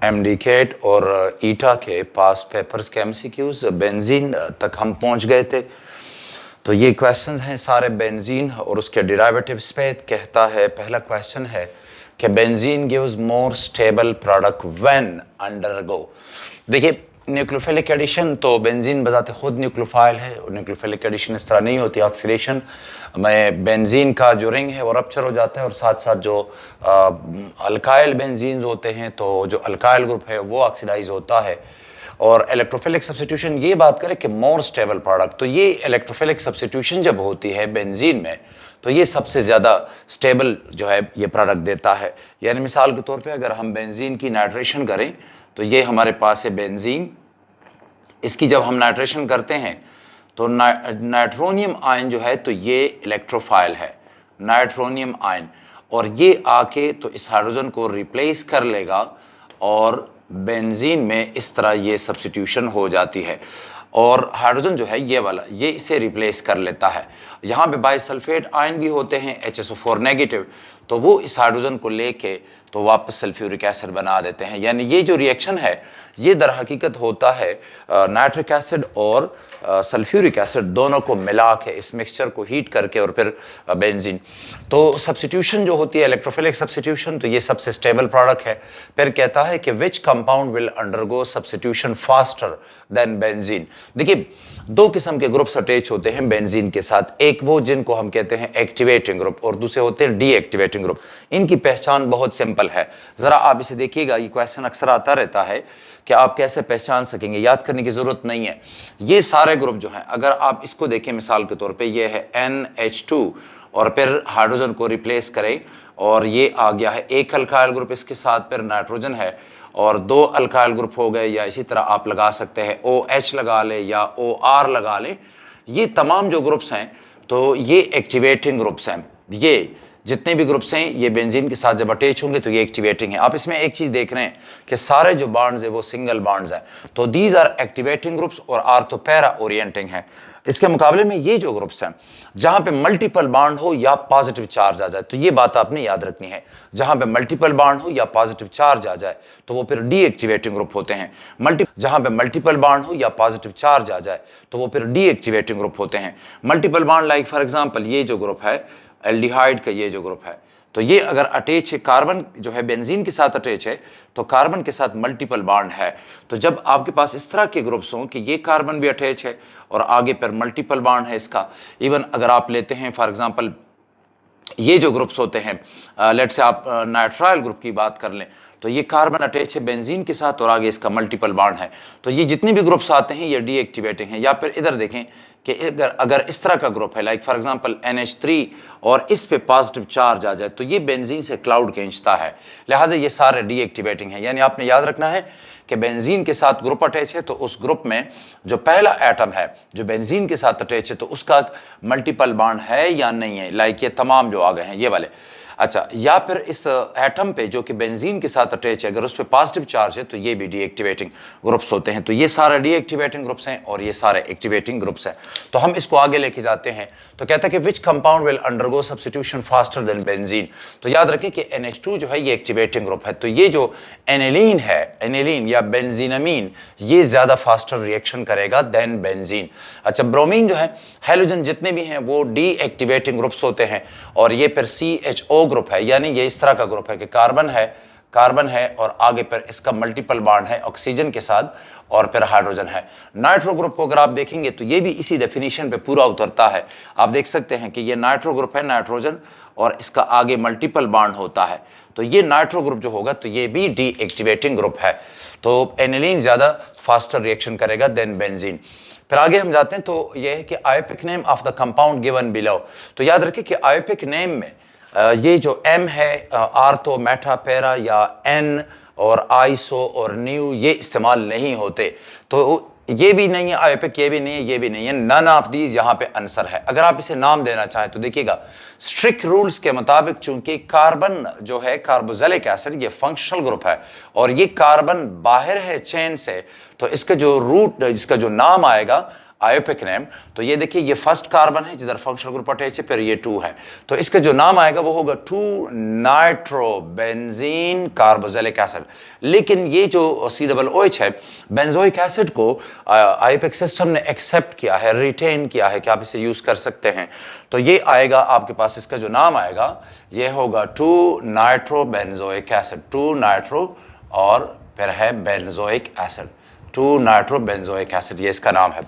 MDCAT और ईटा के पास papers के MCQs बेंजीन तक हम पहुंच गए थे। तो ये क्वेश्चंस हैं सारे बेंजीन और उसके डेरिवेटिव्स पे। कहता है, पहला क्वेश्चन है कि benzene gives more stable product when undergo. देखिए, न्यूक्लियोफिलिक एडिशन तो बेंजीन बजाते खुद न्यूक्लियोफाइल है और न्यूक्लियोफिलिक एडिशन इस तरह नहीं होती। ऑक्सीडेशन में बेंजीन का जो रिंग है वो रप्चर हो जाता है और साथ साथ जो अल्काइल बेंजीन होते हैं तो जो अल्काइल ग्रुप है वो ऑक्सीडाइज होता है। और इलेक्ट्रोफिलिक सब्स्टिट्यूशन ये बात करें कि मोर स्टेबल प्रोडक्ट, तो ये इलेक्ट्रोफिलिक सब्स्टिट्यूशन जब होती है बेंजीन में तो ये सबसे ज़्यादा स्टेबल जो है ये प्रोडक्ट देता है। यानी मिसाल के तौर पे अगर हम बेंजीन की नाइट्रेशन करें तो ये हमारे पास है बेंजीन, इसकी जब हम नाइट्रेशन करते हैं तो नाइट्रोनियम आयन जो है तो ये इलेक्ट्रोफाइल है, नाइट्रोनियम आयन, और ये आके तो इस हाइड्रोजन को रिप्लेस कर लेगा और बेंजीन में इस तरह ये सब्स्टिट्यूशन हो जाती है और हाइड्रोजन जो है ये वाला ये इसे रिप्लेस कर लेता है। यहाँ पे बाइसल्फेट आयन भी होते हैं HSO4 नेगेटिव, तो वो इस हाइड्रोजन को लेके तो वापस सल्फ्यूरिक एसिड बना देते हैं। यानी ये जो रिएक्शन है ये दर हकीकत होता है नाइट्रिक एसिड और सल्फ्यूरिक एसिड दोनों को मिला के इस मिक्सचर को हीट करके और फिर बेंजीन। तो सब्स्टिट्यूशन जो होती है इलेक्ट्रोफिलिक सब्स्टिट्यूशन, तो ये सबसे स्टेबल प्रोडक्ट है। फिर कहता है कि which compound will undergo substitution faster than benzene. देखिए, दो किस्म के ग्रुप्स अटैच होते हैं बेंजीन के साथ, एक वो जिनको हम कहते हैं एक्टिवेटिंग ग्रुप और दूसरे होते हैं डीएक्टिवेटिंग ग्रुप। इनकी पहचान बहुत सिंपल है, जरा आप इसे देखिएगा, ये क्वेश्चन अक्सर आता रहता है कि आप कैसे पहचान सकेंगे, याद करने की जरूरत नहीं है। ये सारे ग्रुप जो हैं अगर आप इसको देखें मिसाल के तौर पे, ये है NH2 और फिर हाइड्रोजन को रिप्लेस करें और ये आ गया है एक अल्काइल ग्रुप, इसके साथ फिर नाइट्रोजन है और दो अल्काइल ग्रुप हो गए, या इसी तरह आप लगा सकते हैं OH लगा ले या OR लगा ले। ये तमाम जो ग्रुप्स हैं तो ये एक्टिवेटिंग ग्रुप्स हैं। ये जितने भी ग्रुप्स हैं ये बेंजीन के साथ जब अटैच होंगे तो ये एक्टिवेटिंग है। आप इसमें एक चीज़ देख रहे हैं कि सारे जो बॉन्ड्स है वो सिंगल बॉन्ड्स हैं, तो दीज आर एक्टिवेटिंग ग्रुप्स और आर तो पैरा ओरिएंटिंग है। इसके मुकाबले में ये जो ग्रुप्स हैं जहां पे मल्टीपल बॉन्ड हो या पॉजिटिव चार्ज आ जाए, तो ये बात आपने याद रखनी है, जहां पे मल्टीपल बॉन्ड हो या पॉजिटिव चार्ज आ जाए तो वो फिर डीएक्टिवेटिंग ग्रुप होते हैं। जहां पे मल्टीपल बॉन्ड हो या पॉजिटिव चार्ज आ जाए तो वो फिर डीएक्टिवेटिंग ग्रुप होते हैं। Multiple bond like for example ये जो ग्रुप है एल्डिहाइड का, ये जो ग्रुप है तो ये अगर अटैच है, कार्बन जो है बेंजीन के साथ अटैच है तो कार्बन के साथ मल्टीपल बॉन्ड है। तो जब आपके पास इस तरह के ग्रुप्स हों कि ये कार्बन भी अटैच है और आगे पर मल्टीपल बॉन्ड है इसका, इवन अगर आप लेते हैं फॉर एग्जांपल ये जो ग्रुप्स होते हैं, लेट से आप नाइट्राइल ग्रुप की बात कर लें तो ये कार्बन अटैच है बेंजीन के साथ और आगे इसका मल्टीपल बॉन्ड है, तो ये जितने भी ग्रुप्स आते हैं ये डीएक्टिवेटिंग है। या फिर इधर देखें कि अगर इस तरह का ग्रुप है लाइक फॉर एग्जांपल NH3 और इस पे पॉजिटिव चार्ज आ जाए तो ये बेंजीन से क्लाउड खींचता है, लिहाजा ये सारे डीएक्टिवेटिंग है। यानी आपने याद रखना है कि बेंजीन के साथ ग्रुप अटैच है तो उस ग्रुप में जो पहला एटम है जो बेंजीन के साथ अटैच है तो उसका मल्टीपल बॉन्ड है या नहीं है, लाइक ये तमाम जो आ गए हैं ये वाले। अच्छा, या फिर इस एटम पे जो कि बेंजीन के साथ अटैच है अगर उस पर पॉजिटिव चार्ज है तो ये भी डीएक्टिवेटिंग ग्रुप्स होते हैं। तो ये सारे डीएक्टिवेटिंग ग्रुप्स हैं और ये सारे एक्टिवेटिंग ग्रुप्स हैं। तो हम इसको आगे लेके जाते हैं, तो कहता है कि which compound will undergo substitution faster than benzene. तो याद रखें कि NH2 जो है ये एक्टिवेटिंग ग्रुप है, तो ये जो एनिलीन है, एनिलीन या बेंजीनामीन, ये ज्यादा फास्टर रिएक्शन करेगा देन बेंजीन। अच्छा, ब्रोमीन जो है, हैलोजन जितने भी हैं वो डीएक्टिवेटिंग ग्रुप्स होते हैं और ये फिर CHO ग्रुप है, यानी ये इस तरह का ग्रुप है कि कार्बन है और आगे पर इसका मल्टीपल बॉन्ड है ऑक्सीजन के साथ और फिर हाइड्रोजन है। नाइट्रो ग्रुप को अगर आप देखेंगे तो ये भी इसी डेफिनेशन पे पूरा उतरता है। आप देख सकते हैं कि ये नाइट्रो ग्रुप है, नाइट्रोजन, और इसका आगे मल्टीपल बॉन्ड होता है, तो ये नाइट्रो ग्रुप जो होगा तो ये भी डीएक्टिवेटिंग ग्रुप है। तो एनिलीन ज्यादा फास्टर रिएक्शन करेगा देन बेंजीन। फिर आगे हम जाते हैं तो ये है कि IUPAC name of the compound given below. तो याद रखें कि आयोपिक नेम में ये जो M है, आर्थो, मेटा, पैरा या N और आइसो और न्यू ये इस्तेमाल नहीं होते, तो ये भी नहीं है आयोपिक, ये भी नहीं है, ये भी नहीं है, नन ऑफ दीज यहाँ पे आंसर है। अगर आप इसे नाम देना चाहें तो देखिएगा स्ट्रिक्ट रूल्स के मुताबिक चूंकि कार्बन जो है कार्बोक्सिलिक एसिड ये फंक्शनल ग्रुप है और ये कार्बन बाहर है चेन से, तो इसका जो रूट, इसका जो नाम आएगा आयोपिक नेम, तो ये देखिए ये फर्स्ट कार्बन है जिधर फंक्शनल ग्रुप अटैच है, फिर ये 2 है, तो इसका जो नाम आएगा वो होगा 2-नाइट्रोबेंजीन कार्बोक्सिलिक एसिड। लेकिन ये जो COOH है, बेंजोइक एसिड को आयोपिक सिस्टम ने एक्सेप्ट किया है, रिटेन किया है कि आप इसे यूज कर सकते हैं, तो ये आएगा आपके पास, इसका जो नाम आएगा ये होगा 2-नाइट्रोबेंजोइक एसिड, 2-नाइट्रो और फिर है बेंजोइक एसिड, 2-नाइट्रोबेंजोइक एसिड, ये इसका नाम है।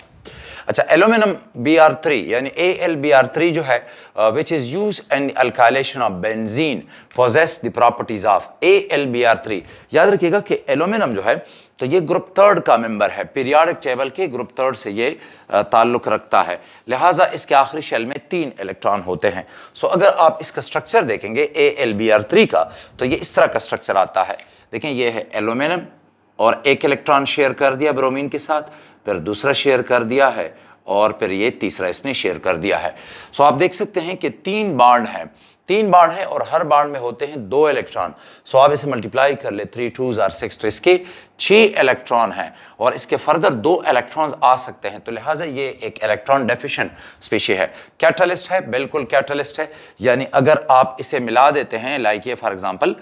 अच्छा, एल्यूमिनियम Br3 यानी AlBr3 जो है which is used in alkylation of benzene possess the properties of AlBr3। याद रखिएगा कि एल्यूमिनियम जो है तो ये ग्रुप 3 का मेंबर है, पीरियोडिक टेबल के ग्रुप 3 से ये ताल्लुक रखता है, लिहाजा इसके आखिरी शेल में 3 इलेक्ट्रॉन होते हैं। सो अगर आप इसका स्ट्रक्चर देखेंगे AlBr3 का, तो ये इस तरह का स्ट्रक्चर आता है। देखें, ये है एल्यूमिनियम और एक इलेक्ट्रॉन शेयर कर दिया ब्रोमीन के साथ, फिर दूसरा शेयर कर दिया है और फिर ये तीसरा इसने शेयर कर दिया है। सो आप देख सकते हैं कि 3 बॉन्ड हैं और हर बॉन्ड में होते हैं 2 इलेक्ट्रॉन। सो आप इसे मल्टीप्लाई कर ले, 3 2s are 6, तो इसके 6 इलेक्ट्रॉन हैं और इसके फर्दर 2 इलेक्ट्रॉन्स आ सकते हैं, तो लिहाजा ये एक इलेक्ट्रॉन डेफिशिएंट स्पीशी है। कैटलिस्ट है, बिल्कुल कैटलिस्ट है, यानी अगर आप इसे मिला देते हैं, लाइक ये फॉर एग्जांपल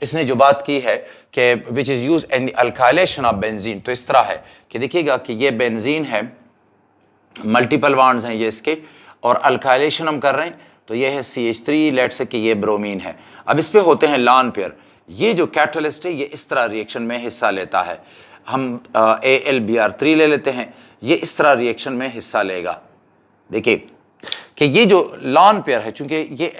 इसने जो बात की है कि which is use in the alkylation of benzene, तो इस तरह है कि देखिएगा कि ये बेंजीन है, मल्टीपल बॉन्ड्स हैं ये इसके, और अल्काइलेशन हम कर रहे हैं, तो ये है CH3, लेट से कि ये ब्रोमीन है। अब इस पे होते हैं लॉन पेयर। ये जो कैटलिस्ट है ये इस तरह रिएक्शन में हिस्सा लेता है। हम AlBr3 ले लेते हैं, ये इस तरह रिएक्शन में हिस्सा लेगा। देखिए कि ये जो लॉन पेयर है, चूंकि ये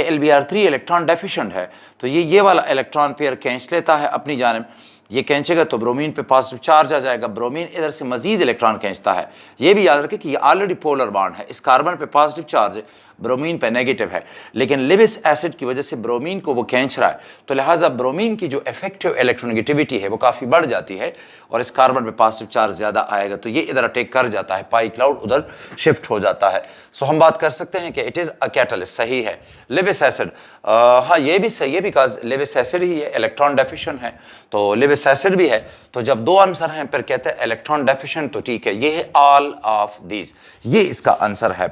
AlBr3 इलेक्ट्रॉन डेफिशिएंट है, तो ये वाला इलेक्ट्रॉन पेयर खींच लेता है अपनी जानिब, ये खींचेगा तो ब्रोमीन पे पॉजिटिव चार्ज आ जाएगा, ब्रोमीन इधर से मजीद इलेक्ट्रॉन खींचता है। ये भी याद रखें कि ये ऑलरेडी पोलर बॉन्ड है, इस कार्बन पे पॉजिटिव चार्ज है, ब्रोमीन पे नेगेटिव है, लेकिन लिविस एसिड की वजह से ब्रोमीन को वो खींच रहा है, तो लिहाजा ब्रोमीन की जो इफेक्टिव इलेक्ट्रोनेगेटिविटी है वो काफ़ी बढ़ जाती है और इस कार्बन पे पॉजिटिव चार्ज ज़्यादा आएगा, तो ये इधर अटैक कर जाता है, पाई क्लाउड उधर शिफ्ट हो जाता है। सो हम बात कर सकते हैं कि इट इज़ अ कैटलिस्ट, सही है। लिविस एसिड, हाँ ये भी सही है, बिकॉज लिविस एसिड ही है, इलेक्ट्रॉन डेफिशिएंट है, तो लिविस एसिड भी है, तो जब 2 आंसर हैं फिर कहते हैं इलेक्ट्रॉन डेफिशिएंट, तो ठीक है, ये है ऑल ऑफ दीज, ये इसका आंसर है।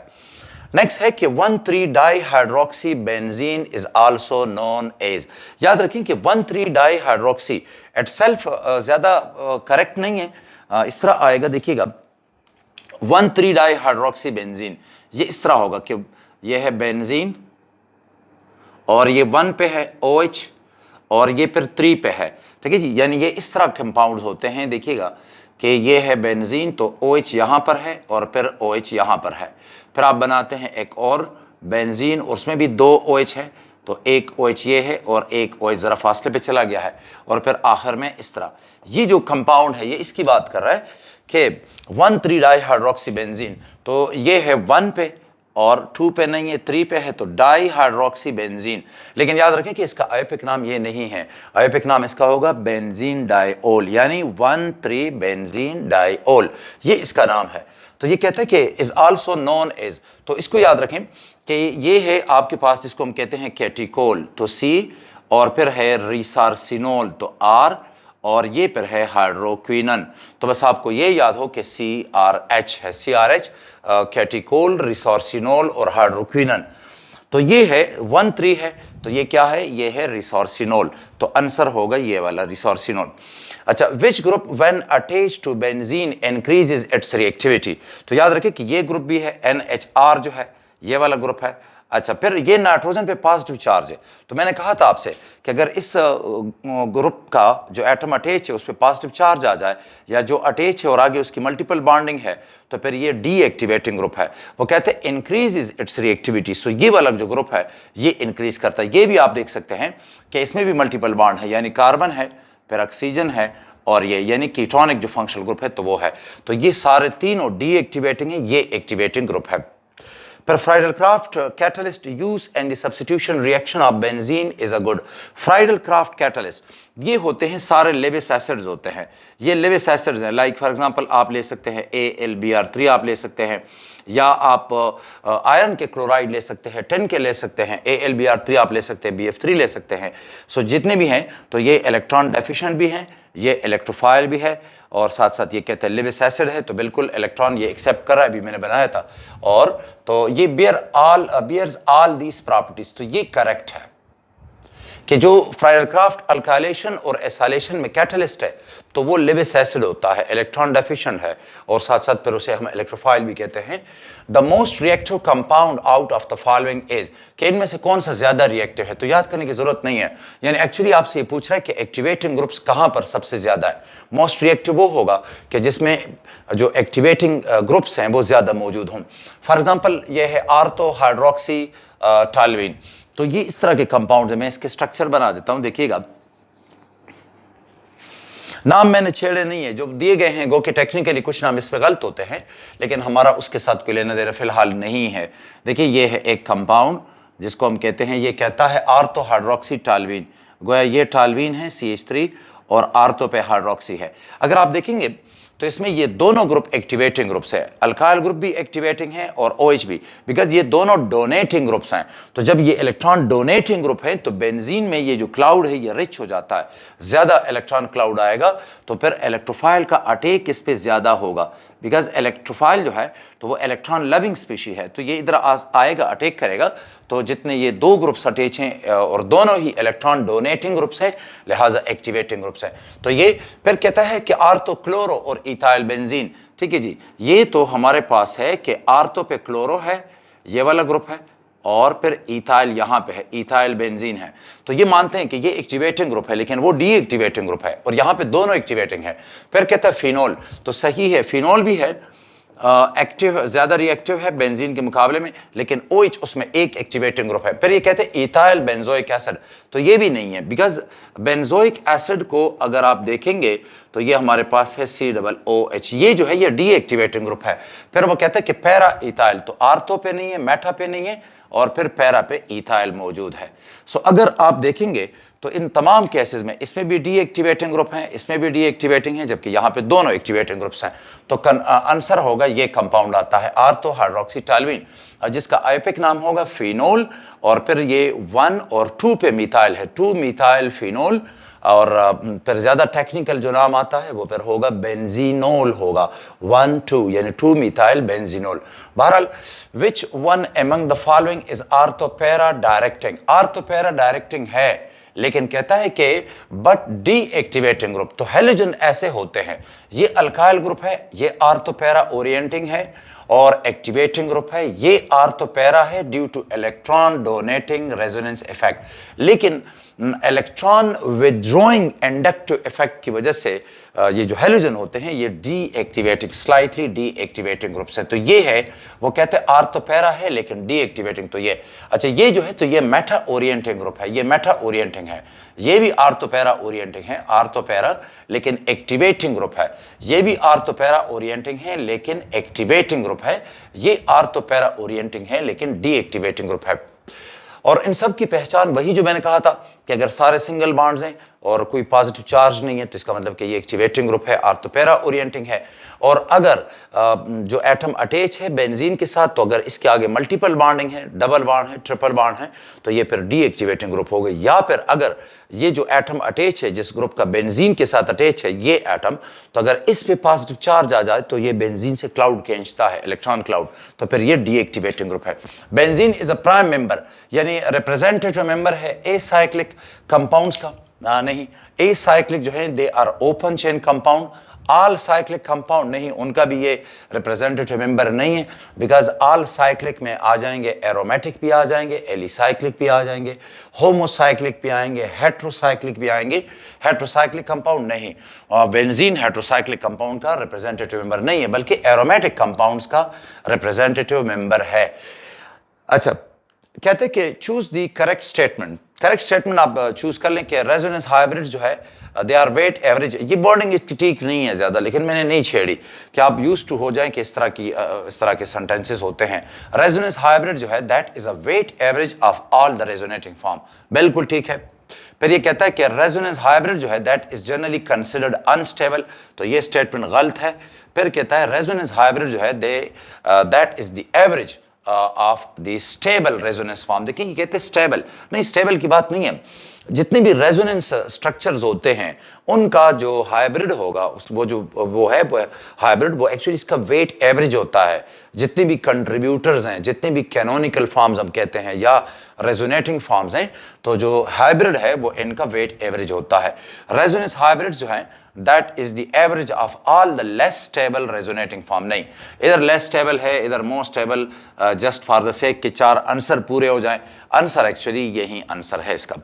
नेक्स्ट है कि 1,3-डाइहाइड्रोक्सी benzene is also known as. याद रखें कि 1,3-डाइहाइड्रोक्सी इट सेल्फ ज्यादा करेक्ट नहीं है, इस तरह आएगा, देखिएगा 1,3-डाइहाइड्रोक्सी बेंजीन, ये इस तरह होगा कि ये है बेंजीन और ये 1 पे है OH और ये फिर 3 पे है, ठीक है जी, यानी ये इस तरह कंपाउंड होते हैं। देखिएगा कि ये है बेंजीन, तो OH यहाँ पर है और फिर OH यहाँ पर है, फिर आप बनाते हैं एक और बेंजीन, उसमें भी 2 OH है, तो एक OH ये है और एक OH ज़रा फासले पे चला गया है, और फिर आखिर में इस तरह ये जो कंपाउंड है ये इसकी बात कर रहा है कि 1,3-डाइहाइड्रोक्सी बेंजीन, तो ये है 1 पे और 2 पे नहीं है, 3 पे है, तो डाइहाइड्रोक्सी बेंजीन। लेकिन याद रखें कि इसका आयोपिक नाम ये नहीं है, आयोपिक नाम इसका होगा बेंजीन डाइओल, यानी 1,3 बेंजीन डाइओल, ये इसका नाम है। तो ये कहते हैं कि इज आल्सो नोन एज, तो इसको याद रखें कि ये है आपके पास जिसको हम कहते हैं कैटिकोल, तो C, और फिर है रिसार्सिनोल, तो R, और ये फिर है हाइड्रोक्विनन, तो बस आपको ये याद हो कि CRH है, CRH कैटिकोल, रिसार्सिनोल और हाइड्रोक्विनन, तो ये है 1,3 है, तो ये क्या है, ये है रिसार्सिनोल, तो आंसर होगा ये वाला रिसार्सिनोल। अच्छा, which group when attached to benzene increases its reactivity, तो याद रखें कि ये ग्रुप भी है, NHR जो है ये वाला ग्रुप है। अच्छा, फिर ये नाइट्रोजन पे पॉजिटिव चार्ज है, तो मैंने कहा था आपसे कि अगर इस ग्रुप का जो एटम अटैच है उस पर पॉजिटिव चार्ज आ जाए, या जो अटैच है और आगे उसकी मल्टीपल बॉन्डिंग है, तो फिर ये डीएक्टिवेटिंग ग्रुप है, वो कहते हैं इंक्रीज इट्स रिएक्टिविटी। सो ये वाला जो ग्रुप है ये इंक्रीज करता है। ये भी आप देख सकते हैं कि इसमें भी मल्टीपल बॉन्ड है, यानी कार्बन है, फिर ऑक्सीजन है, और ये यानी कीटोनिक जो फंक्शनल ग्रुप है तो वो है, तो ये सारे तीनों डीएक्टिवेटिंग है, ये एक्टिवेटिंग ग्रुप है। पर Friedel-Crafts catalyst use and the substitution reaction of benzene is a good Friedel-Crafts catalyst, ये होते हैं सारे लेविस एसिड्स होते हैं, ये लेविस एसिड्स हैं। लाइक फॉर एग्जांपल आप ले सकते हैं AlBr3 आप ले सकते हैं, या आप आयरन के क्लोराइड ले सकते हैं, टिन के ले सकते हैं, AlBr3 आप ले सकते हैं, BF3 ले सकते हैं। सो जितने भी हैं तो ये इलेक्ट्रॉन डेफिशिएंट भी हैं, ये इलेक्ट्रोफाइल भी है, और साथ साथ ये कहते हैं लेविस एसिड है, तो बिल्कुल इलेक्ट्रॉन ये एक्सेप्ट कर रहा है, अभी मैंने बनाया था। और तो ये बियर्स ऑल दीज प्रॉपर्टीज, तो ये करेक्ट है कि जो फायरक्राफ्ट अल्काइलेशन और एसाइलेशन में कैटलिस्ट है तो वो लेविस एसिड होता है, इलेक्ट्रॉन डेफिशिएंट है, और साथ साथ फिर उसे हम इलेक्ट्रोफाइल भी कहते हैं। The most reactive compound out of the following is, कि इनमें से कौन सा ज्यादा रिएक्टिव है, तो याद करने की जरूरत नहीं है। यानी एक्चुअली आपसे ये पूछ रहा है कि एक्टिवेटिंग ग्रुप्स कहां पर सबसे ज्यादा है। मोस्ट रिएक्टिव वो होगा कि जिसमें जो एक्टिवेटिंग ग्रुप्स हैं वो ज्यादा मौजूद हों। फॉर एग्जाम्पल ये है आर्थो हाइड्रोक्सी टॉल्यूइन, तो ये इस तरह के कंपाउंड है। मैं इसके स्ट्रक्चर बना देता हूं, देखिएगा। नाम मैंने छेड़े नहीं है, जो दिए गए हैं गो के टेक्निकली कुछ नाम इस पे गलत होते हैं, लेकिन हमारा उसके साथ कोई लेना देना फिलहाल नहीं है। देखिए ये है एक कंपाउंड जिसको हम कहते हैं, ये कहता है आर्थो हाइड्रोक्सी टॉल्यूइन। गोया ये टॉल्यूइन है CH3 और आर्थो पे हाइड्रोक्सी है। अगर आप देखेंगे तो इसमें ये दोनों ग्रुप एक्टिवेटिंग ग्रुप्स है, अल्काइल ग्रुप भी एक्टिवेटिंग है और OH भी, बिकॉज ये दोनों डोनेटिंग ग्रुप्स हैं। तो जब ये इलेक्ट्रॉन डोनेटिंग ग्रुप है तो बेंजीन में ये जो क्लाउड है ये रिच हो जाता है, ज्यादा इलेक्ट्रॉन क्लाउड आएगा, तो फिर इलेक्ट्रोफाइल का अटैक इस पे ज्यादा होगा, बिकॉज इलेक्ट्रोफाइल जो है तो वो इलेक्ट्रॉन लविंग स्पीशी है, तो ये इधर आएगा, अटैक करेगा। तो जितने ये दो ग्रुप्स अटैच हैं और दोनों ही इलेक्ट्रॉन डोनेटिंग ग्रुप्स हैं, लिहाजा एक्टिवेटिंग ग्रुप्स हैं। तो ये फिर कहता है कि आर्थो क्लोरो और इथाइल बेंजीन, ठीक है जी। ये तो हमारे पास है कि आर्थो पे क्लोरो है, ये वाला ग्रुप है, और फिर इथाइल यहां पे है, इथाइल बेंजीन है। तो ये मानते हैं कि ये एक्टिवेटिंग ग्रुप है, लेकिन वो डीएक्टिवेटिंग ग्रुप है, और यहां पे दोनों एक्टिवेटिंग है। फिर कहता है फिनोल, तो सही है, फिनोल भी है एक्टिव, ज्यादा रिएक्टिव है बेंजीन के मुकाबले में, लेकिन OH उसमें एक एक्टिवेटिंग ग्रुप है। फिर ये कहते हैं इथाइल बेंजोइक एसिड, तो ये भी नहीं है, बिकॉज बेंजोइक एसिड को अगर आप देखेंगे तो ये हमारे पास है COOH, ये जो है ये डीएक्टिवेटिंग ग्रुप है। फिर वो कहते हैं कि पैरा इथाइल, तो आर्थो पे नहीं है, मेटा पे नहीं है, और फिर पैरा पे इथाइल मौजूद है। सो अगर आप देखेंगे तो इन तमाम केसेस में इसमें भी डीएक्टिवेटिंग ग्रुप हैं, इसमें भी डीएक्टिवेटिंग है, जबकि यहाँ पे दोनों एक्टिवेटिंग ग्रुप्स हैं। तो आंसर होगा ये कंपाउंड आता है आर्थो हाइड्रोक्सी टॉल्यूइन, जिसका आयोपिक नाम होगा फिनोल, और फिर ये 1 और 2 पे मिथाइल है, 2 मिथाइल फिनोल, और फिर ज्यादा टेक्निकल जो नाम आता है वो फिर होगा बेंजीनोल होगा, 1,2 यानी 2 मिथाइल बेंजीनोल। बहरहाल which one among the following is ortho para directing, ortho para directing है, लेकिन कहता है कि बट डीएक्टिवेटिंग ग्रुप, तो हेलोजन ऐसे होते हैं, ये अल्काइल ग्रुप है, ये आर्थोपैरा ओरिएंटिंग है, और एक्टिवेटिंग ग्रुप है, ये आर्थोपैरा है due two electron donating resonance effect, लेकिन इलेक्ट्रॉन विड्रॉइंग इंडक्टिव इफेक्ट की वजह से ये जो हेलोजन होते हैं ये डीएक्टिवेटिंग, स्लाइटली डीएक्टिवेटिंग ग्रुप्स है। तो ये है, वो कहते हैं आर्थोपैरा है लेकिन डीएक्टिवेटिंग, तो ये अच्छा, ये जो है तो ये मेटा ओरिएंटिंग ग्रुप है, ये मेटा ओरिएंटिंग है, ये भी आर्थोपैरा ओरिएंटिंग है, आर्थोपैरा लेकिन एक्टिवेटिंग ग्रुप है, ये भी आर्थोपैरा ओरिएंटिंग है लेकिन एक्टिवेटिंग ग्रुप है, ये आर्थोपैरा ओरिएंटिंग है लेकिन डीएक्टिवेटिंग ग्रुप है। और इन सब की पहचान वही जो मैंने कहा था कि अगर सारे सिंगल बॉन्ड्स हैं और कोई पॉजिटिव चार्ज नहीं है तो इसका मतलब कि ये एक्टिवेटिंग ग्रुप है, आर्थोपैरा ओरिएंटिंग है। और अगर जो एटम अटैच है बेंजीन के साथ, तो अगर इसके आगे मल्टीपल बॉन्डिंग है, डबल बॉन्ड है, ट्रिपल बॉन्ड है, तो ये फिर डीएक्टिवेटिंग ग्रुप हो गई। या फिर अगर ये जो एटम अटैच है, जिस ग्रुप का बेंजीन के साथ अटैच है ये एटम, तो अगर इस पे पॉजिटिव चार्ज आ जाए तो ये बेंजीन से क्लाउड खींचता है, इलेक्ट्रॉन क्लाउड, तो फिर ये डीएक्टिवेटिंग ग्रुप है। Benzene is a prime member, यानी रिप्रेजेंटेटिव मेंबर है एसाइक्लिक कंपाउंड्स का, नहीं, एसाइक्लिक जो है they are open chain compound, all cyclic compound नहीं, उनका भी ये रिप्रेजेंटेटिव मेंबर नहीं है, बिकॉज ऑल साइक्लिक में आ जाएंगे एरोमेटिक भी आ जाएंगे, एलिसाइक्लिक भी आ जाएंगे, होमोसाइक्लिक भी आएंगे, हेट्रोसाइक्लिक भी आएंगे, हेट्रोसाइक्लिक कंपाउंड नहीं। और बेंजीन हेट्रोसाइक्लिक कंपाउंड का रिप्रेजेंटेटिव मेंबर नहीं है, बल्कि एरोमेटिक कंपाउंड्स का रिप्रेजेंटेटिव मेंबर है। अच्छा, कहते हैं कि choose the correct statement, correct statement आप चूज कर लें कि रेजोनेंस हाइब्रिड जो है दे आर वेट एवरेज, ये बॉन्डिंग इसकी ठीक नहीं है ज्यादा, लेकिन मैंने नहीं छेड़ी कि आप यूज्ड टू हो जाएं कि इस तरह के सेंटेंसेस होते हैं। रेजोनेंस हाइब्रिड जो है that is a weight average of all the resonating form, बिल्कुल ठीक है। फिर ये कहता है कि रेजोनेंस हाइब्रिड जो है that is generally considered unstable, तो ये स्टेटमेंट गलत है। फिर कहता है रेजोनेंस हाइब्रिड जो है that is the average of the stable resonance form. देखिए ये कहते हैं स्टेबल, नहीं स्टेबल की बात नहीं है, जितने भी रेजोनेंस स्ट्रक्चर्स होते हैं उनका जो हाइब्रिड होगा वो है हाइब्रिड, वो एक्चुअली इसका वेट एवरेज होता है। जितने भी कंट्रीब्यूटर्स हैं, जितने भी कैनोनिकल फॉर्म्स हम कहते हैं या रेजोनेटिंग फॉर्म्स हैं, तो जो हाइब्रिड है वो इनका वेट एवरेज होता है। रेजोनेंस हाइब्रिड जो है that is the average of all the less stable resonating form. नहीं, इधर लेस स्टेबल है, इधर more stable, just for the sake कि 4 आंसर पूरे हो जाएं। आंसर एक्चुअली यही आंसर है इसका।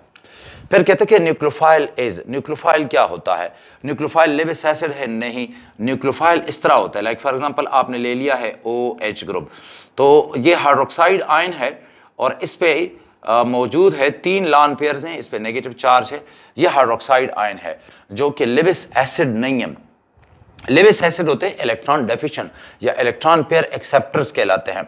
फिर कहते हैं कि न्यूक्लियोफाइल इज, न्यूक्लियोफाइल क्या होता है? न्यूक्लियोफाइल लिविस एसिड है? नहीं, न्यूक्लियोफाइल इस तरह होता है, लाइक फॉर एग्जांपल आपने ले लिया है OH ग्रुप, तो ये हाइड्रोक्साइड आयन है और इस पे मौजूद है 3 लॉन पेयर्स हैं, इस पे नेगेटिव चार्ज है, ये हाइड्रोक्साइड आयन है जो कि लिविस एसिड नहीं है। लिविस एसिड होते हैं इलेक्ट्रॉन डेफिशिएंट या इलेक्ट्रॉन पेयर एक्सेप्टर्स कहलाते हैं।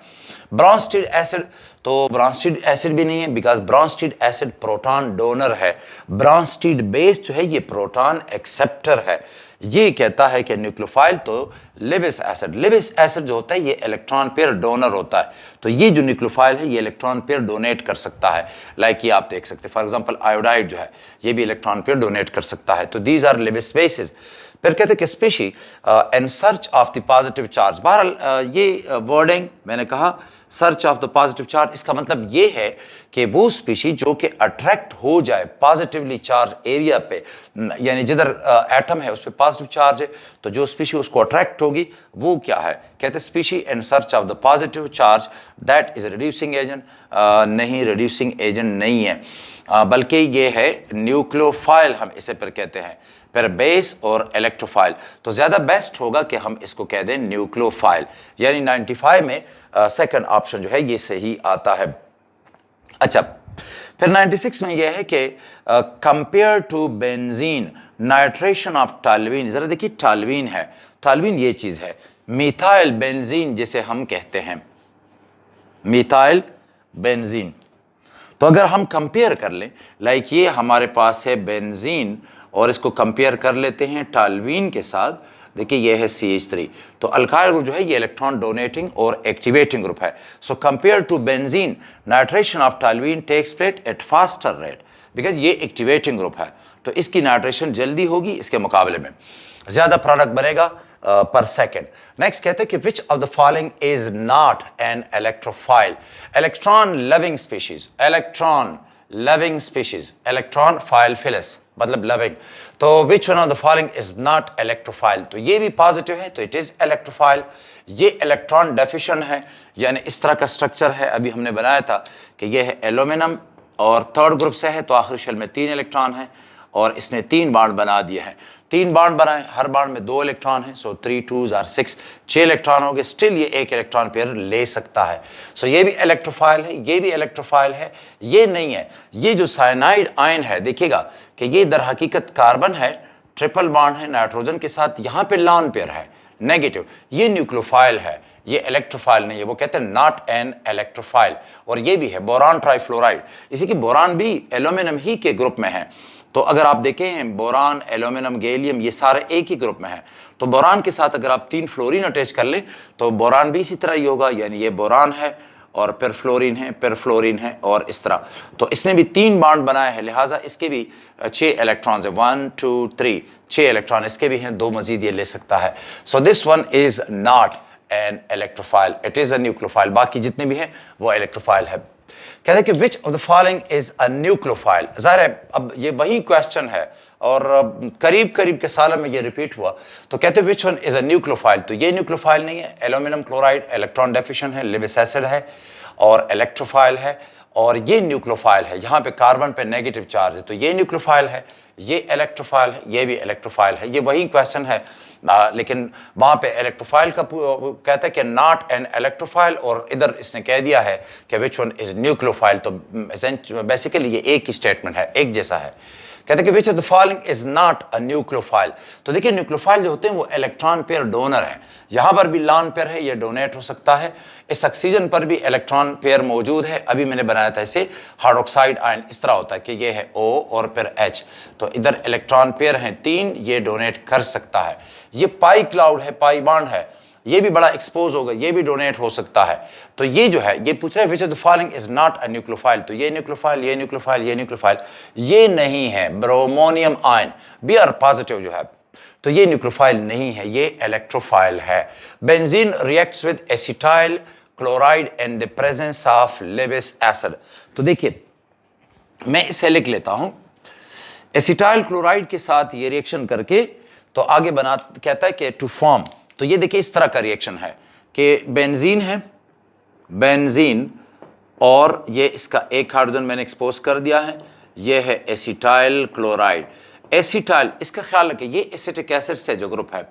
ब्रोंस्टेड एसिड, तो ब्रोंस्टेड एसिड भी नहीं है because Bronsted acid proton donor है। ब्रोंस्टेड बेस जो है ये प्रोटॉन एक्सेप्टर है। ये कहता है कि न्यूक्लियोफाइल तो लिविस एसिड जो होता है ये इलेक्ट्रॉन पेयर डोनर होता है, तो ये जो न्यूक्लियोफाइल है ये इलेक्ट्रॉन पेयर डोनेट कर सकता है। लाइक ये आप देख सकते हैं फॉर एग्जांपल आयोडाइड जो है ये भी इलेक्ट्रॉन पेयर डोनेट कर सकता है, तो दीज आर लिविस बेसिस। फिर कहते हैं कि species in search of the positive charge. बहरहाल ये वर्डिंग मैंने कहा search of the positive charge, इसका मतलब ये है कि वो स्पीशी जो कि अट्रैक्ट हो जाए पॉजिटिवली चार्ज एरिया पे, यानी जिधर एटम है उस पर पॉजिटिव चार्ज है, तो जो स्पीशी उसको अट्रैक्ट होगी वो क्या है? कहते हैं species in search of the positive charge that is reducing agent. नहीं, रिड्यूसिंग एजेंट नहीं है, बल्कि ये है न्यूक्लियोफाइल, हम इसे पर कहते हैं। फिर बेस और इलेक्ट्रोफाइल, तो ज्यादा बेस्ट होगा कि हम इसको कह दें न्यूक्लियोफाइल, यानी 95 में सेकंड ऑप्शन जो है ये सही आता है। अच्छा, फिर 96 में यह है कि compare to benzene nitration of toluene. जरा देखिए टॉल्यूइन है, टॉल्यूइन ये चीज है, मिथाइल बेंजीन जिसे हम कहते हैं, मिथाइल बेंजीन। तो अगर हम कंपेयर कर लें, लाइक ये हमारे पास है बेंजीन और इसको कंपेयर कर लेते हैं टॉल्यूइन के साथ, देखिए ये है CH3, तो अल्काइल ग्रुप जो है ये इलेक्ट्रॉन डोनेटिंग और एक्टिवेटिंग ग्रुप है। So compare to benzene nitration of toluene takes place at faster rate, because ये एक्टिवेटिंग ग्रुप है तो इसकी नाइट्रेशन जल्दी होगी, इसके मुकाबले में ज्यादा प्रोडक्ट बनेगा पर सेकेंड। नेक्स्ट कहते हैं कि which of the following is not an electrophile? Electron loving species, electron loving species, electron फाइलफिलस मतलब लविंग, तो which one of the following is not electrophile? तो ये भी पॉजिटिव है तो इट इज इलेक्ट्रोफाइल। ये इलेक्ट्रॉन डेफिशिएंट है, यानी इस तरह का स्ट्रक्चर है, अभी हमने बनाया था कि ये है एल्यूमिनियम और थर्ड ग्रुप से है, तो आखिरी शेल में 3 इलेक्ट्रॉन है और इसने 3 बॉन्ड बना दिए हैं। 3 बॉन्ड बनाए, हर बॉन्ड में 2 इलेक्ट्रॉन है, सो 3 2s are 6, 6 इलेक्ट्रॉन हो गए, स्टिल ये 1 इलेक्ट्रॉन पेयर ले सकता है। सो ये भी इलेक्ट्रोफाइल है, ये भी इलेक्ट्रोफाइल है, ये नहीं है। ये जो साइनाइड आयन है, देखिएगा कि ये दर हकीकत कार्बन है, ट्रिपल बॉन्ड है नाइट्रोजन के साथ, यहाँ पे लॉन पेयर है नेगेटिव, ये न्यूक्लियोफाइल है, ये इलेक्ट्रोफाइल नहीं है, वो कहते हैं नॉट एन इलेक्ट्रोफाइल। और ये भी है बोरान ट्राइफ्लोराइड, इसी की बोरान भी एल्यूमिनियम ही के ग्रुप में है, तो अगर आप देखें बोरान, एल्यूमिनियम, गैलियम ये सारे एक ही ग्रुप में है, तो बोरान के साथ अगर आप 3 फ्लोरीन अटैच कर ले तो बोरान भी इसी तरह ही होगा, यानी ये बोरान है और फिर फ्लोरीन है, फिर फ्लोरीन है और इस तरह, तो इसने भी 3 बॉन्ड बनाए हैं, लिहाजा इसके भी 6 इलेक्ट्रॉन्स है, 1 2 3, 6 इलेक्ट्रॉन इसके भी हैं, 2 मजीद ये ले सकता है। So this one is not an electrophile, it is a nucleophile, बाकी जितने भी हैं वो इलेक्ट्रोफाइल है। कहते हैं कि which of the following is a nucleophile? ज़ाहिर है अब ये वही क्वेश्चन है और करीब करीब के सालों में ये रिपीट हुआ, तो कहते हैं which one is a nucleophile? तो ये न्यूक्लियोफाइल नहीं है, एल्यूमिनियम क्लोराइड इलेक्ट्रॉन डेफिशिएंट है, लिविस एसिड है और इलेक्ट्रोफाइल है, और ये न्यूक्लियोफाइल है, यहाँ पे कार्बन पे नेगेटिव चार्ज है, तो ये न्यूक्लियोफाइल है, ये इलेक्ट्रोफाइल है, ये भी इलेक्ट्रोफाइल है, ये वही क्वेश्चन है, लेकिन वहाँ पे इलेक्ट्रोफाइल का कहता है कि नॉट एन इलेक्ट्रोफाइल, और इधर इसने कह दिया है कि विच वन इज न्यूक्लियोफाइल, तो बेसिकली ये एक ही स्टेटमेंट है, एक जैसा है। कहते हैं कि which of the following is not a nucleophile. तो देखिए न्यूक्लियोफाइल जो होते हैं वो इलेक्ट्रॉन पेयर डोनर है, यहां पर भी लॉन पेयर है, ये डोनेट हो सकता है। इस ऑक्सीजन पर भी इलेक्ट्रॉन पेयर मौजूद है, अभी मैंने बनाया था इसे हाइड्रोक्साइड आयन, इस तरह होता है कि ये है O और फिर H, तो इधर इलेक्ट्रॉन पेयर हैं 3, ये डोनेट कर सकता है। ये पाई क्लाउड है, पाई बॉन्ड है, ये भी बड़ा एक्सपोज होगा, ये भी डोनेट हो सकता है। तो ये जो है, ये पूछ रहे हैं विच of the following is not a nucleophile, तो ये न्यूक्लियोफाइल, ये न्यूक्लियोफाइल, ये न्यूक्लियोफाइल, ये नहीं है। ब्रोमोनियम आयन Br पॉजिटिव जो है, तो ये न्यूक्लियोफाइल नहीं है, ये इलेक्ट्रोफाइल है। Benzene reacts with acetyl chloride in the presence of Lewis acid. तो देखिए मैं इसे लिख लेता हूं, एसिटाइल क्लोराइड के साथ ये रिएक्शन करके तो आगे बना, कहता है कि टू फॉर्म, तो ये देखिए इस तरह का रिएक्शन है कि बेंजीन है, बेंजीन और ये इसका एक हाइड्रोजन मैंने एक्सपोज कर दिया है, ये है एसिटाइल क्लोराइड। एसिटाइल, इसका ख्याल रखिए ये एसिटिक एसिड से जो ग्रुप है,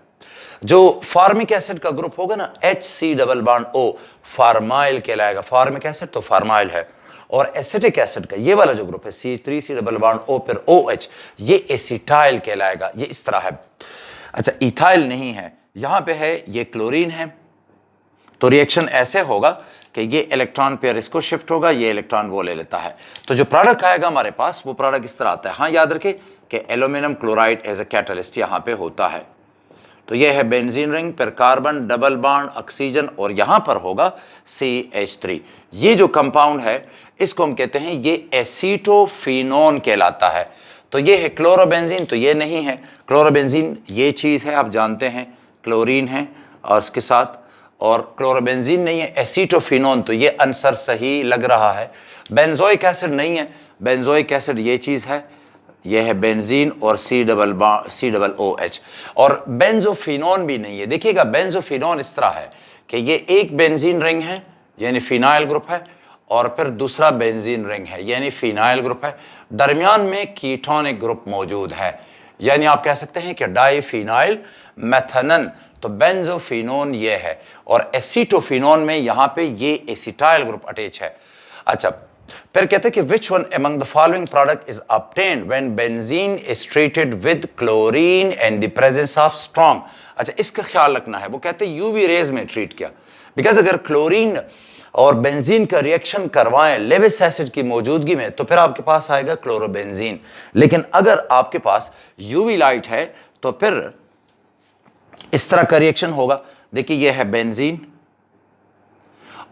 जो फार्मिक एसिड का ग्रुप होगा ना HC डबल बॉन्ड O, फार्माइल कहलाएगा। फार्मिक एसिड तो फार्माइल है, और एसिटिक एसिड का ये वाला जो ग्रुप है C3C डबल बॉन्ड O फिर OH, ये एसिटाइल कहलाएगा, ये इस तरह है। अच्छा इथाइल नहीं है, यहां पे है ये क्लोरीन है, तो रिएक्शन ऐसे होगा कि ये इलेक्ट्रॉन पेयर इसको शिफ्ट होगा, ये इलेक्ट्रॉन वो ले लेता है, तो जो प्रोडक्ट आएगा हमारे पास वो प्रोडक्ट इस तरह आता है। हाँ याद रखें कि aluminium chloride as a catalyst यहां पे होता है, तो ये है बेंजीन रिंग, फिर कार्बन डबल बॉन्ड ऑक्सीजन, और यहां पर होगा CH3। ये जो कंपाउंड है इसको हम कहते हैं ये एसीटोफिनोन कहलाता है। तो ये है क्लोरोबेंजीन, तो ये नहीं है क्लोरोबेंजीन, ये चीज है आप जानते हैं, क्लोरीन है और उसके साथ, और क्लोरोबेंजीन नहीं है, एसीटोफिनोन, तो ये आंसर सही लग रहा है। बेंजोइक एसिड नहीं है, बेंजोइक एसिड ये चीज है, ये है बेंजीन और C+OH, और बेंजोफिनोन भी नहीं है। देखिएगा बेंजोफिनोन इस तरह है कि ये एक बेंजीन रिंग है यानी फिनाइल ग्रुप है, और फिर दूसरा बेंजीन रिंग है यानी फिनाइल ग्रुप है, दरमियान में कीटोनिक ग्रुप मौजूद है, यानी आप कह सकते हैं कि डाइफिनाइल मेथनन। तो बेंजोफिनोन ये है, और एसीटोफिनोन में यहां पे ये एसिटाइल ग्रुप अटैच है। अच्छा फिर कहते हैं कि which one among the following product is obtained when benzene is treated with chlorine in the presence of strong. अच्छा इसका ख्याल रखना है, वो कहते हैं यूवी रेज में ट्रीट किया, बिकॉज अगर क्लोरीन और बेंजीन का रिएक्शन करवाएं लेविस एसिड की मौजूदगी में तो फिर आपके पास आएगा क्लोरोबेंजीन, लेकिन अगर आपके पास यूवी लाइट है तो फिर इस तरह का रिएक्शन होगा। देखिए ये है बेंजीन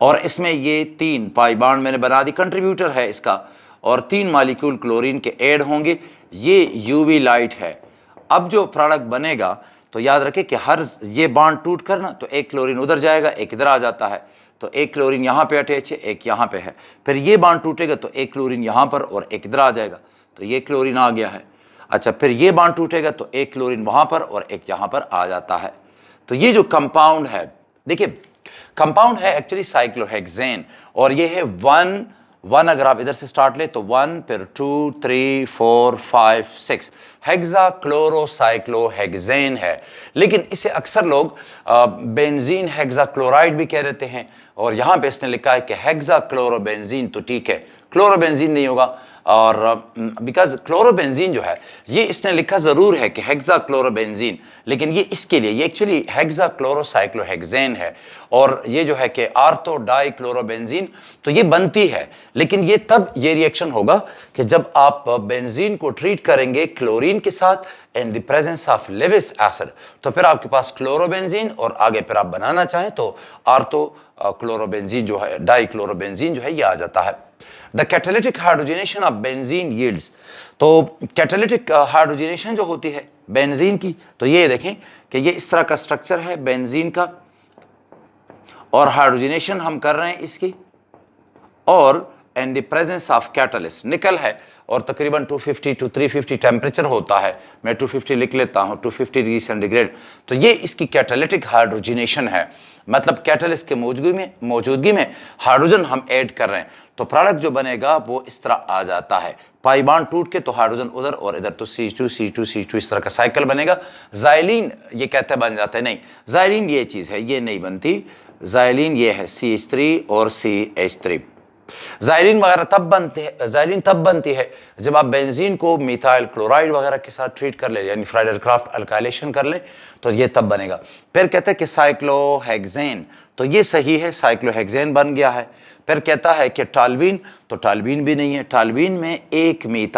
और इसमें ये 3 पाई बॉन्ड मैंने बना दी, कंट्रीब्यूटर है इसका, और 3 मॉलिक्यूल क्लोरीन के ऐड होंगे, ये यूवी लाइट है। अब जो प्रोडक्ट बनेगा तो याद रखें कि हर ये बॉन्ड टूट कर ना तो एक क्लोरीन उधर जाएगा, एक इधर आ जाता है, तो एक क्लोरीन यहाँ पे अटैच है, एक यहाँ पे है, फिर ये बॉन्ड टूटेगा तो एक क्लोरीन यहाँ पर और एक इधर आ जाएगा, तो ये क्लोरीन आ गया है। अच्छा फिर ये बॉन्ड टूटेगा तो एक क्लोरीन वहाँ पर और एक यहाँ पर आ जाता है। तो ये जो कंपाउंड है, देखिए कंपाउंड है एक्चुअली साइक्लोहेक्सेन, और ये है 1 अगर आप इधर से स्टार्ट ले तो 1 फिर 2 3 4 5 6 हेक्साक्लोरोसाइक्लोहेक्सेन है, लेकिन इसे अक्सर लोग बेंजीन हेक्साक्लोराइड भी कह देते हैं, और यहाँ पे इसने लिखा है कि हेक्साक्लोरोबेंजीन, तो ठीक है क्लोरोबेंजीन नहीं होगा, और बिकॉज क्लोरोबेंजीन जो है ये इसने लिखा जरूर है कि हेक्साक्लोरोबेंजीन, लेकिन ये इसके लिए ये एक्चुअली हेक्साक्लोरोसाइक्लोहेक्सेन है, और ये जो है कि आर्थो डाइक्लोरोबेंजीन, तो ये बनती है, लेकिन ये तब ये रिएक्शन होगा कि जब आप बेंजीन को ट्रीट करेंगे क्लोरीन के साथ in the presence of Lewis acid, तो फिर आपके पास क्लोरोबेंजीन, और आगे फिर आप बनाना चाहें तो आर्थो क्लोरोबेंजीन जो है, डाइक्लोरोबेंजीन जो है ये आ जाता है। The catalytic hydrogenation of benzene yields, तो कैटालिटिक हाइड्रोजनेशन जो होती है बेंजीन की, तो ये देखें कि ये इस तरह का स्ट्रक्चर है बेंजीन का, और हाइड्रोजनेशन हम कर रहे हैं इसकी, और in the presence of catalyst निकल है, और तकरीबन 250 to 350 टेम्परेचर होता है, मैं 250 लिख लेता हूं, 250 डिग्री सेंटीग्रेड। तो ये इसकी कैटालिटिक हाइड्रोजनेशन है, मतलब कैटलिस्ट के मौजूदगी में हाइड्रोजन हम ऐड कर रहे हैं, तो प्रोडक्ट जो बनेगा वो इस तरह आ जाता है, पाई बॉन्ड टूट के तो हाइड्रोजन उधर और इधर, तो C2 इस तरह का साइकिल बनेगा। जाइलिन ये कहते बन जाता है, नहीं जाइलिन ये चीज है, ये नहीं बनती, जाइलिन ये है CH3 और CH3। ज़ाइलिन वगैरह ज़ाइलिन तब बनती है जब आप बेंजीन को मिथाइल क्लोराइड वगैरह के साथ ट्रीट कर ले, यानी फ्राइडरक्राफ्ट अल्काइलेशन कर ले, तो ये तब बनेगा। फिर कहते हैं कि साइक्लोहेक्सेन, तो ये सही है, साइक्लोहेक्सेन बन गया है। फिर कहता है कि टालवीन, तो टालवीन भी नहीं है, टालवीन में एक मिथाइल